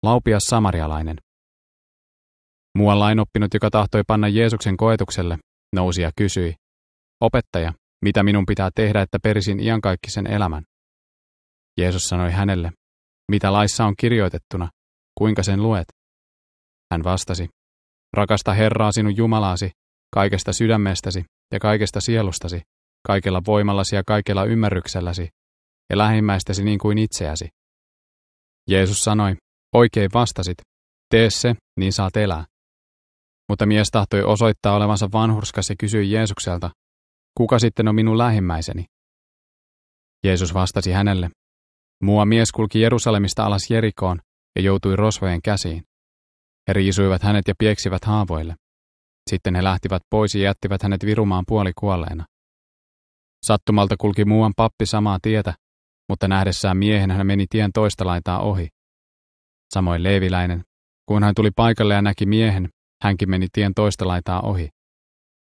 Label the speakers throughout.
Speaker 1: Laupias samarialainen. Muuan lainoppinut, joka tahtoi panna Jeesuksen koetukselle, nousi ja kysyi, Opettaja, mitä minun pitää tehdä, että perisin iankaikkisen elämän? Jeesus sanoi hänelle, mitä laissa on kirjoitettuna, kuinka sen luet? Hän vastasi, rakasta Herraa sinun Jumalaasi, kaikesta sydämestäsi ja kaikesta sielustasi, kaikella voimallasi ja kaikella ymmärrykselläsi, ja lähimmäistäsi niin kuin itseäsi. Jeesus sanoi, oikein vastasit, tee se, niin saat elää. Mutta mies tahtoi osoittaa olevansa vanhurskas ja kysyi Jeesukselta, kuka sitten on minun lähimmäiseni? Jeesus vastasi hänelle, muuan mies kulki Jerusalemista alas Jerikoon ja joutui rosvojen käsiin. He riisuivat hänet ja pieksivät haavoille. Sitten he lähtivät pois ja jättivät hänet virumaan puolikuolleena. Sattumalta kulki muuan pappi samaa tietä, mutta nähdessään miehen hän meni tien toista laitaa ohi. Samoin leeviläinen, kun hän tuli paikalle ja näki miehen, hänkin meni tien toista laitaa ohi.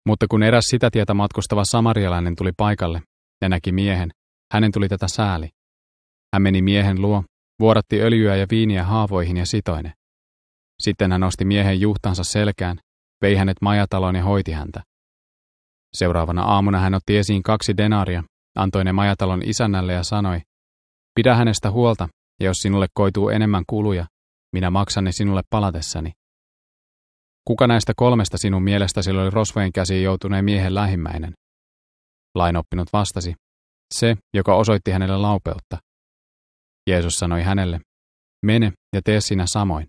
Speaker 1: Mutta kun eräs sitä tietä matkustava samarialainen tuli paikalle ja näki miehen, hänen tuli tätä sääli. Hän meni miehen luo, vuodatti öljyä ja viiniä haavoihin ja sitoi ne. Sitten hän nosti miehen juhtansa selkään, vei hänet majataloon ja hoiti häntä. Seuraavana aamuna hän otti esiin 2 denaaria, antoi ne majatalon isännälle ja sanoi, pidä hänestä huolta, ja jos sinulle koituu enemmän kuluja, minä maksan ne sinulle palatessani. Kuka näistä 3 sinun mielestäsi oli rosvojen käsiin joutuneen miehen lähimmäinen? Lainoppinut vastasi, se, joka osoitti hänelle laupeutta. Jeesus sanoi hänelle, mene ja tee sinä samoin.